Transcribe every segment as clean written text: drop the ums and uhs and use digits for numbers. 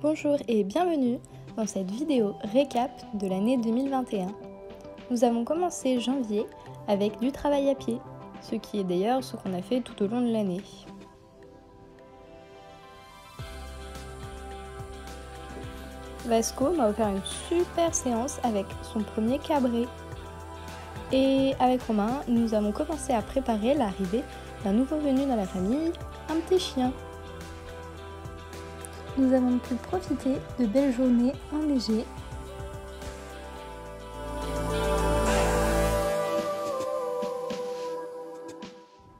Bonjour et bienvenue dans cette vidéo récap de l'année 2021. Nous avons commencé janvier avec du travail à pied, ce qui est d'ailleurs ce qu'on a fait tout au long de l'année. Vasco m'a offert une super séance avec son premier cabré. Et avec Romain, nous avons commencé à préparer l'arrivée d'un nouveau venu dans la famille, un petit chien. Nous avons pu profiter de belles journées enneigées.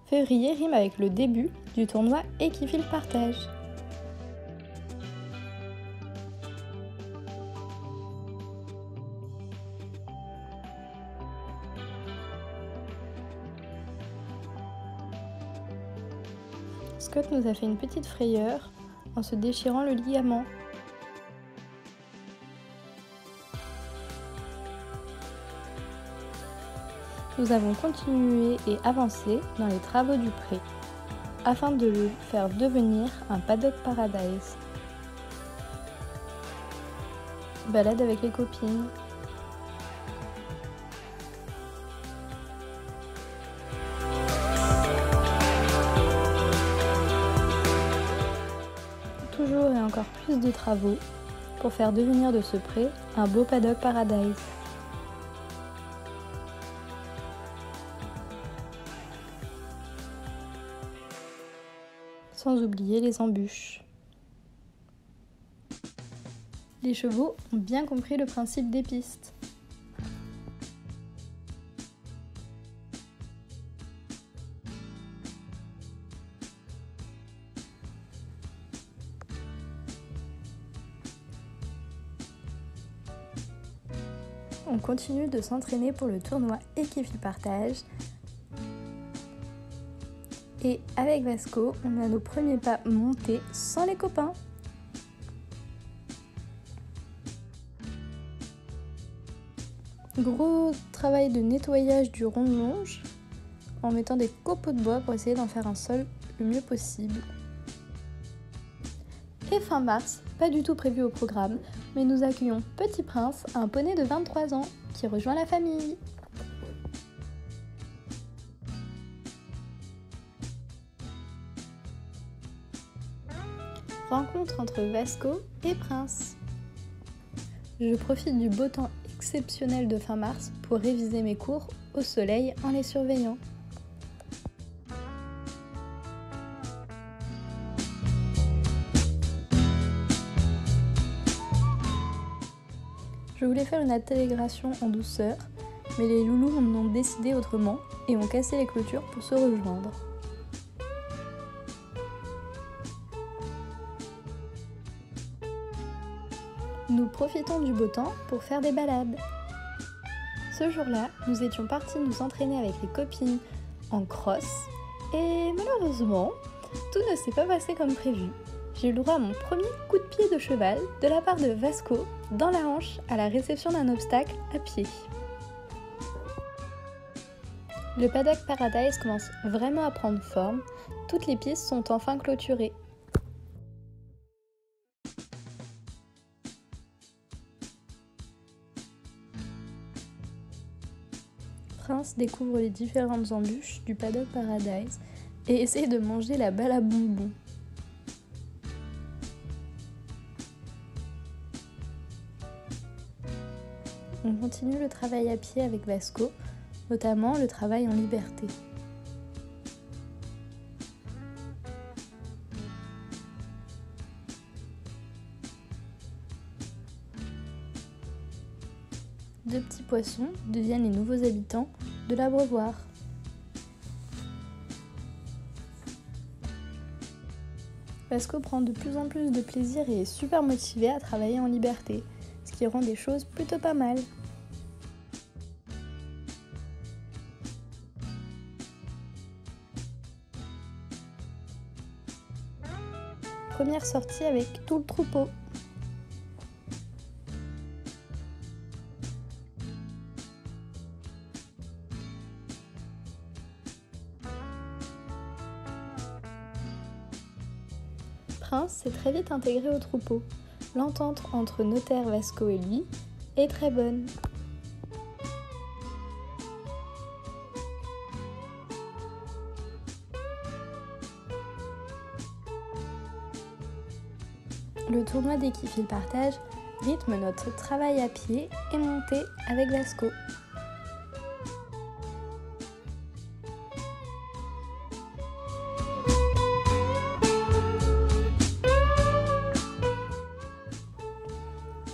Février rime avec le début du tournoi Equifil Partage. Scott nous a fait une petite frayeur en se déchirant le ligament. Nous avons continué et avancé dans les travaux du pré, afin de le faire devenir un paddock paradise. Balade avec les copines. Toujours et encore plus de travaux pour faire devenir de ce pré un beau paddock paradise. Sans oublier les embûches. Les chevaux ont bien compris le principe des pistes. On continue de s'entraîner pour le tournoi Equifil Partage. Et avec Vasco, on a nos premiers pas montés sans les copains. Gros travail de nettoyage du rond de longe en mettant des copeaux de bois pour essayer d'en faire un sol le mieux possible. Et fin mars, pas du tout prévu au programme, mais nous accueillons Petit Prince, un poney de 23 ans qui rejoint la famille. Rencontre entre Vasco et Prince. Je profite du beau temps exceptionnel de fin mars pour réviser mes cours au soleil en les surveillant. Je voulais faire une intégration en douceur, mais les loulous en ont décidé autrement et ont cassé les clôtures pour se rejoindre. Nous profitons du beau temps pour faire des balades. Ce jour-là, nous étions partis nous entraîner avec les copines en cross et malheureusement, tout ne s'est pas passé comme prévu. J'ai eu le droit à mon premier coup de pied de cheval de la part de Vasco dans la hanche à la réception d'un obstacle à pied. Le paddock paradise commence vraiment à prendre forme, toutes les pistes sont enfin clôturées. Prince découvre les différentes embûches du paddock paradise et essaie de manger la balle à bonbons. On continue le travail à pied avec Vasco, notamment le travail en liberté. Deux petits poissons deviennent les nouveaux habitants de l'abreuvoir. Vasco prend de plus en plus de plaisir et est super motivé à travailler en liberté, ce qui rend des choses plutôt pas mal. Première sortie avec tout le troupeau. Prince s'est très vite intégré au troupeau. L'entente entre notaire Vasco et lui est très bonne. Le tournoi des Kifils Partage rythme notre travail à pied et montée avec Vasco.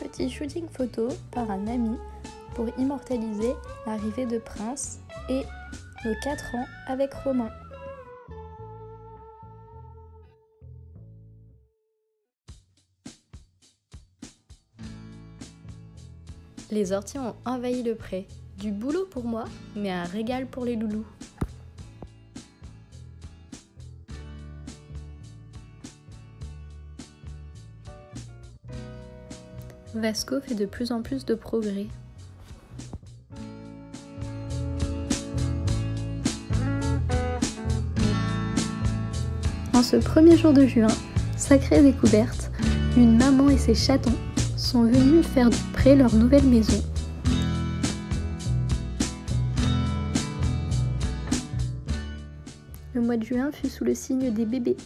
Petit shooting photo par un ami pour immortaliser l'arrivée de Prince et nos 4 ans avec Romain. Les orties ont envahi le pré. Du boulot pour moi, mais un régal pour les loulous. Vasco fait de plus en plus de progrès. En ce premier jour de juin, sacrée découverte, une maman et ses chatons sont venus faire du pré leur nouvelle maison. Le mois de juin fut sous le signe des bébés,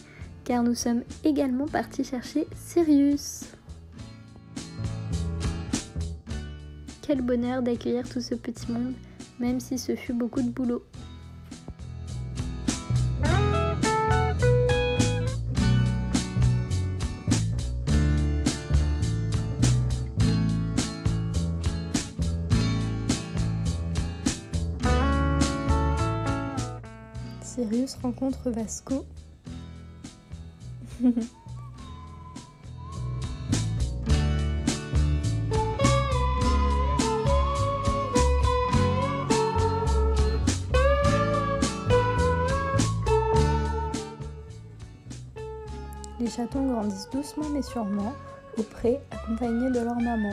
car nous sommes également partis chercher Sirius. Quel bonheur d'accueillir tout ce petit monde, même si ce fut beaucoup de boulot. Sirius rencontre Vasco. Les chatons grandissent doucement mais sûrement, au pré, accompagnés de leur maman.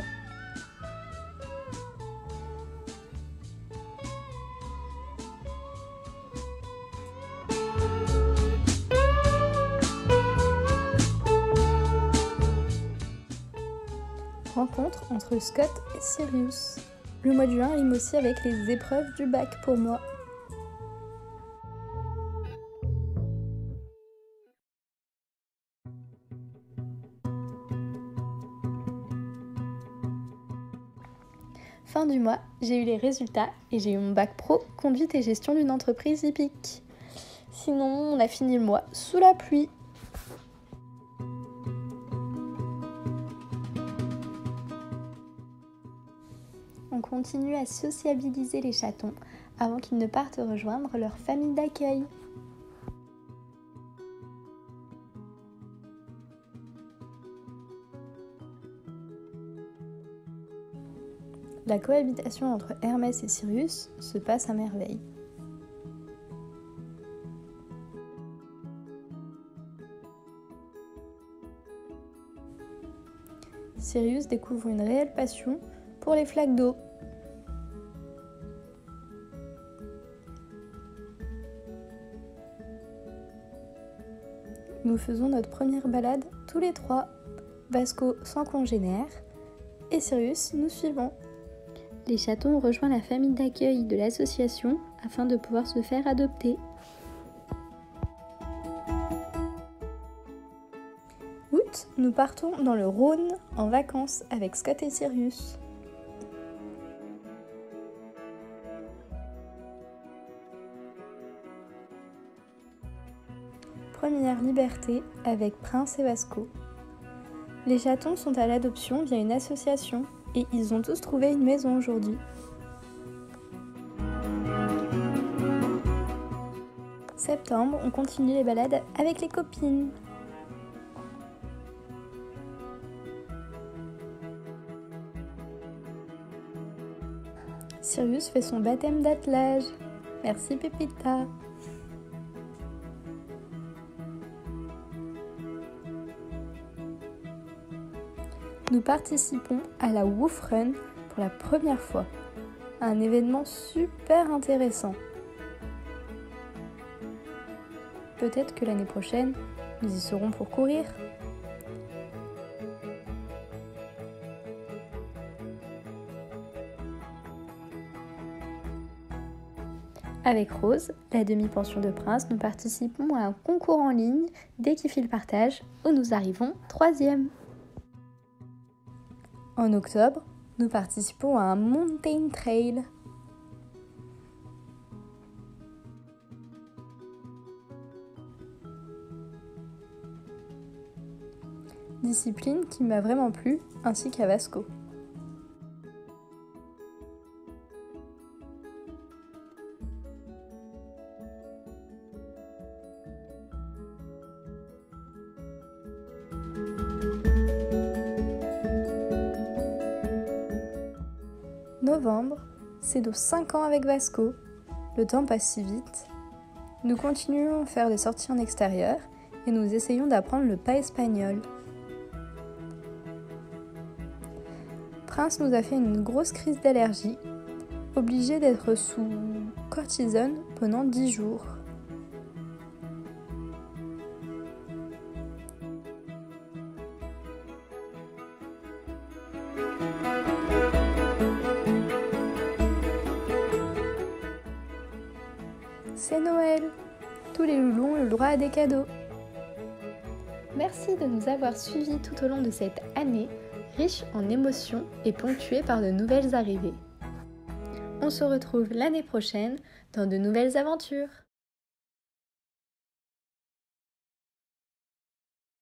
Rencontre entre Scott et Sirius. Le mois de juin rime aussi avec les épreuves du bac pour moi. Fin du mois, j'ai eu les résultats et j'ai eu mon bac pro conduite et gestion d'une entreprise hippique. Sinon, on a fini le mois sous la pluie. On continue à sociabiliser les chatons avant qu'ils ne partent rejoindre leur famille d'accueil. La cohabitation entre Hermès et Sirius se passe à merveille. Sirius découvre une réelle passion pour les flaques d'eau. Nous faisons notre première balade tous les trois. Vasco sans congénère et Sirius nous suivons. Les chatons ont rejoint la famille d'accueil de l'association afin de pouvoir se faire adopter. Août, nous partons dans le Rhône en vacances avec Scott et Sirius. Première liberté avec Prince et Vasco. Les chatons sont à l'adoption via une association et ils ont tous trouvé une maison aujourd'hui. Septembre, on continue les balades avec les copines. Sirius fait son baptême d'attelage. Merci Pépita. Nous participons à la Woof Run pour la première fois. Un événement super intéressant. Peut-être que l'année prochaine, nous y serons pour courir. Avec Rose, la demi-pension de Prince, nous participons à un concours en ligne défi le partage où nous arrivons 3e. En octobre, nous participons à un mountain trail. Discipline qui m'a vraiment plu, ainsi qu'à Vasco. Novembre, c'est nos 5 ans avec Vasco. Le temps passe si vite. Nous continuons à faire des sorties en extérieur et nous essayons d'apprendre le pas espagnol. Prince nous a fait une grosse crise d'allergie, obligé d'être sous cortisone pendant 10 jours. C'est Noël! Tous les loulous ont le droit à des cadeaux. Merci de nous avoir suivis tout au long de cette année, riche en émotions et ponctuée par de nouvelles arrivées. On se retrouve l'année prochaine dans de nouvelles aventures.